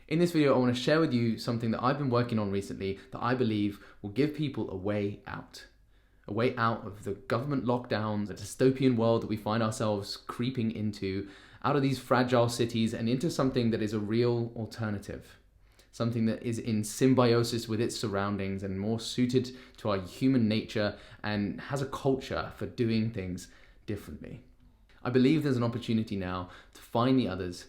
In this video, I want to share with you something that I've been working on recently that I believe will give people a way out. A way out of the government lockdowns, the dystopian world that we find ourselves creeping into, out of these fragile cities and into something that is a real alternative. Something that is in symbiosis with its surroundings and more suited to our human nature and has a culture for doing things differently. I believe there's an opportunity now to find the others,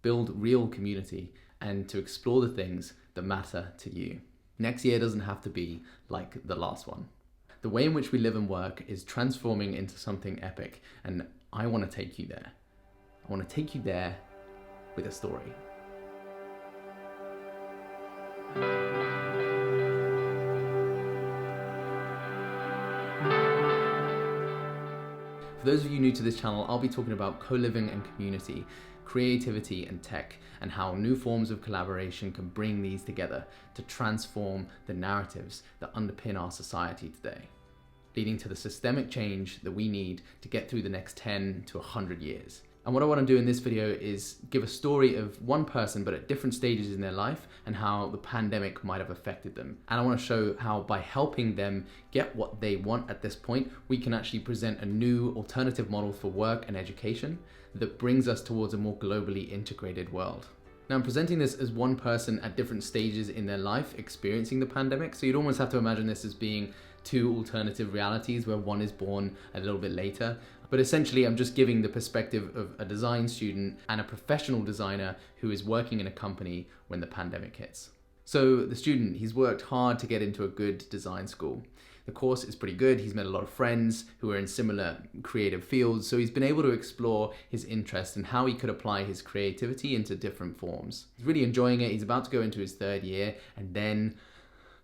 build real community, and to explore the things that matter to you. Next year doesn't have to be like the last one. The way in which we live and work is transforming into something epic, and I want to take you there. I want to take you there with a story. For those of you new to this channel, I'll be talking about co-living and community, creativity and tech, and how new forms of collaboration can bring these together to transform the narratives that underpin our society today, leading to the systemic change that we need to get through the next 10 to 100 years. And what I want to do in this video is give a story of one person, but at different stages in their life, and how the pandemic might have affected them. And I want to show how by helping them get what they want at this point, we can actually present a new alternative model for work and education that brings us towards a more globally integrated world. Now, I'm presenting this as one person at different stages in their life experiencing the pandemic, so you'd almost have to imagine this as being two alternative realities where one is born a little bit later. But essentially, I'm just giving the perspective of a design student and a professional designer who is working in a company when the pandemic hits. So the student, he's worked hard to get into a good design school. The course is pretty good. He's met a lot of friends who are in similar creative fields, so he's been able to explore his interest and how he could apply his creativity into different forms. He's really enjoying it. He's about to go into his third year, and then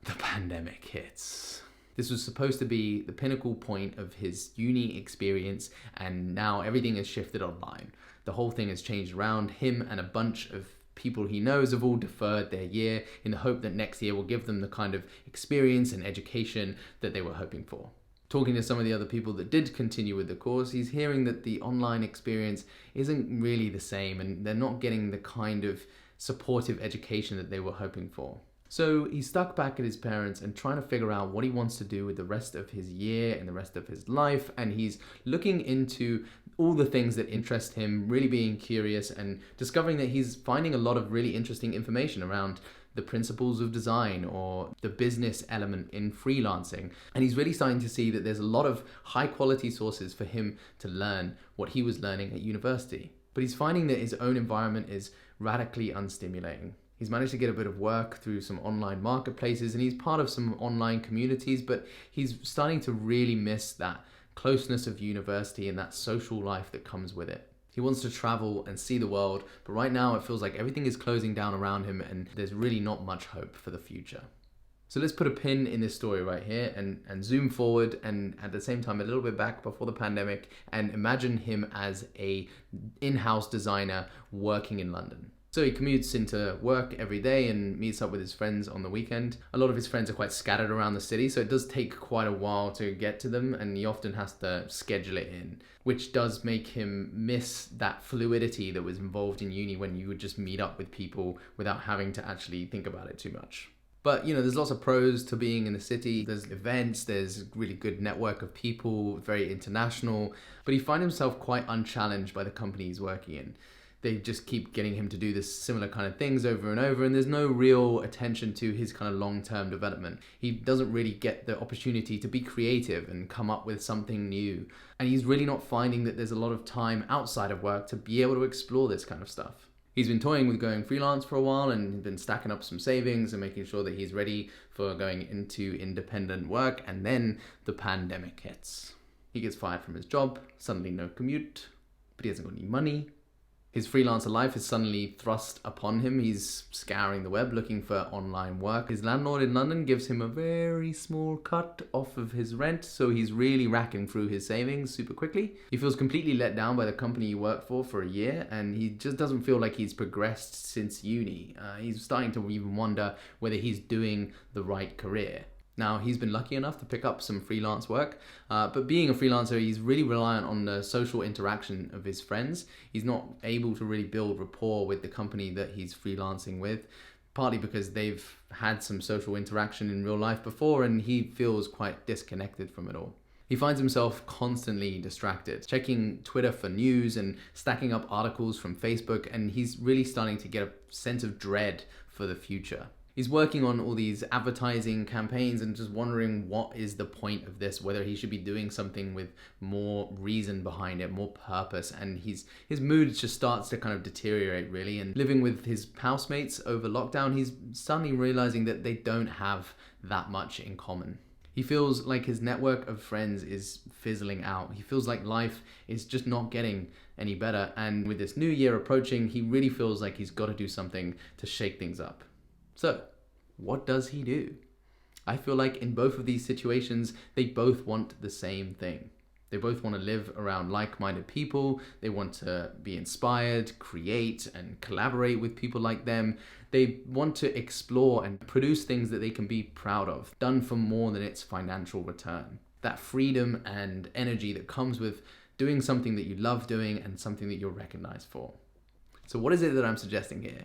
the pandemic hits. This was supposed to be the pinnacle point of his uni experience, and now everything has shifted online. The whole thing has changed around. Him and a bunch of people he knows have all deferred their year in the hope that next year will give them the kind of experience and education that they were hoping for. Talking to some of the other people that did continue with the course, he's hearing that the online experience isn't really the same, and they're not getting the kind of supportive education that they were hoping for. So he's stuck back at his parents and trying to figure out what he wants to do with the rest of his year and the rest of his life. And he's looking into all the things that interest him, really being curious and discovering that he's finding a lot of really interesting information around the principles of design or the business element in freelancing. And he's really starting to see that there's a lot of high quality sources for him to learn what he was learning at university. But he's finding that his own environment is radically unstimulating. He's managed to get a bit of work through some online marketplaces, and he's part of some online communities, but he's starting to really miss that closeness of university and that social life that comes with it. He wants to travel and see the world, but right now it feels like everything is closing down around him and there's really not much hope for the future. So let's put a pin in this story right here and zoom forward, and at the same time a little bit back before the pandemic, and imagine him as an in-house designer working in London. So he commutes into work every day and meets up with his friends on the weekend. A lot of his friends are quite scattered around the city, so it does take quite a while to get to them, and he often has to schedule it in, which does make him miss that fluidity that was involved in uni when you would just meet up with people without having to actually think about it too much. But there's lots of pros to being in the city. There's events, there's a really good network of people, very international, but he finds himself quite unchallenged by the company he's working in. They just keep getting him to do this similar kind of things over and over, and there's no real attention to his kind of long-term development. He doesn't really get the opportunity to be creative and come up with something new. And he's really not finding that there's a lot of time outside of work to be able to explore this kind of stuff. He's been toying with going freelance for a while and been stacking up some savings and making sure that he's ready for going into independent work, and then the pandemic hits. He gets fired from his job, suddenly no commute, but he hasn't got any money. His freelancer life is suddenly thrust upon him. He's scouring the web looking for online work. His landlord in London gives him a very small cut off of his rent, so he's really racking through his savings super quickly. He feels completely let down by the company he worked for a year, and he just doesn't feel like he's progressed since uni. He's starting to even wonder whether he's doing the right career. Now, he's been lucky enough to pick up some freelance work, but being a freelancer, he's really reliant on the social interaction of his friends. He's not able to really build rapport with the company that he's freelancing with, partly because they've had some social interaction in real life before and he feels quite disconnected from it all. He finds himself constantly distracted, checking Twitter for news and stacking up articles from Facebook, and he's really starting to get a sense of dread for the future. He's working on all these advertising campaigns and just wondering what is the point of this, whether he should be doing something with more reason behind it, more purpose, and his mood just starts to kind of deteriorate really. And living with his housemates over lockdown, he's suddenly realizing that they don't have that much in common. He feels like his network of friends is fizzling out. He feels like life is just not getting any better, and with this new year approaching, he really feels like he's got to do something to shake things up. So, what does he do? I feel like in both of these situations, they both want the same thing. They both want to live around like-minded people. They want to be inspired, create, and collaborate with people like them. They want to explore and produce things that they can be proud of, done for more than its financial return. That freedom and energy that comes with doing something that you love doing and something that you're recognized for. So what is it that I'm suggesting here?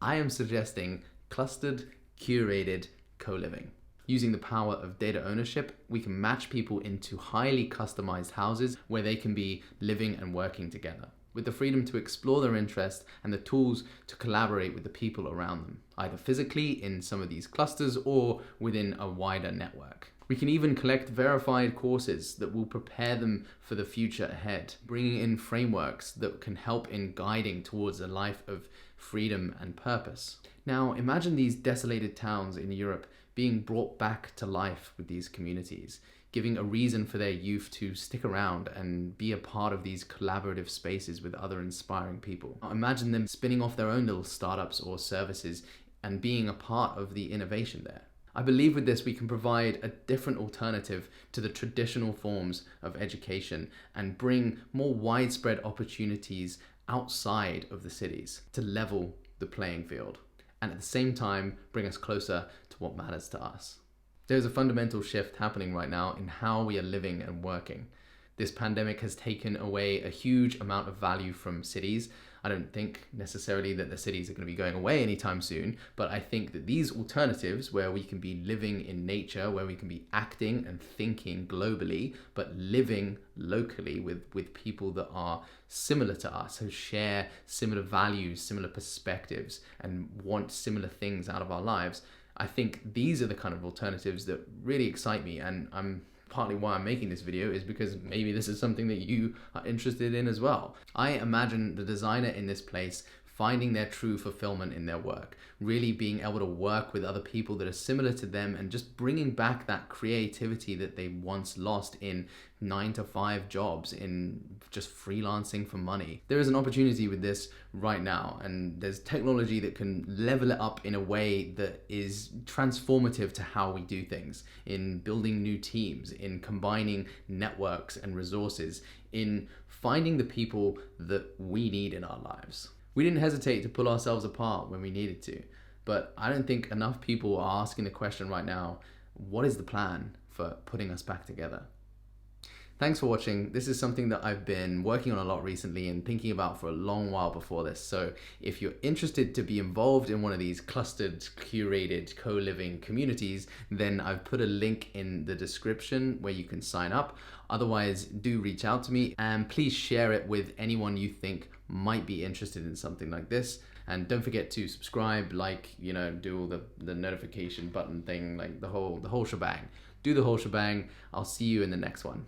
I am suggesting clustered, curated co-living. Using the power of data ownership, we can match people into highly customized houses where they can be living and working together, with the freedom to explore their interests and the tools to collaborate with the people around them, either physically in some of these clusters or within a wider network. We can even collect verified courses that will prepare them for the future ahead, bringing in frameworks that can help in guiding towards a life of freedom and purpose. Now, imagine these desolated towns in Europe being brought back to life with these communities, giving a reason for their youth to stick around and be a part of these collaborative spaces with other inspiring people. Imagine them spinning off their own little startups or services and being a part of the innovation there. I believe with this we can provide a different alternative to the traditional forms of education and bring more widespread opportunities outside of the cities to level the playing field, and at the same time bring us closer to what matters to us. There's a fundamental shift happening right now in how we are living and working. This pandemic has taken away a huge amount of value from cities. I don't think necessarily that the cities are going to be going away anytime soon, but I think that these alternatives where we can be living in nature, where we can be acting and thinking globally, but living locally with people that are similar to us, who share similar values, similar perspectives, and want similar things out of our lives, I think these are the kind of alternatives that really excite me, and partly why I'm making this video is because maybe this is something that you are interested in as well. I imagine the designer in this place finding their true fulfillment in their work, really being able to work with other people that are similar to them and just bringing back that creativity that they once lost in 9-to-5 jobs, in just freelancing for money. There is an opportunity with this right now, and there's technology that can level it up in a way that is transformative to how we do things, in building new teams, in combining networks and resources, in finding the people that we need in our lives. We didn't hesitate to pull ourselves apart when we needed to, but I don't think enough people are asking the question right now, what is the plan for putting us back together? Thanks for watching. This is something that I've been working on a lot recently and thinking about for a long while before this. So if you're interested to be involved in one of these clustered, curated, co-living communities, then I've put a link in the description where you can sign up. Otherwise, do reach out to me and please share it with anyone you think might be interested in something like this. And don't forget to subscribe, like, do all the notification button thing, like the whole shebang. Do the whole shebang. I'll see you in the next one.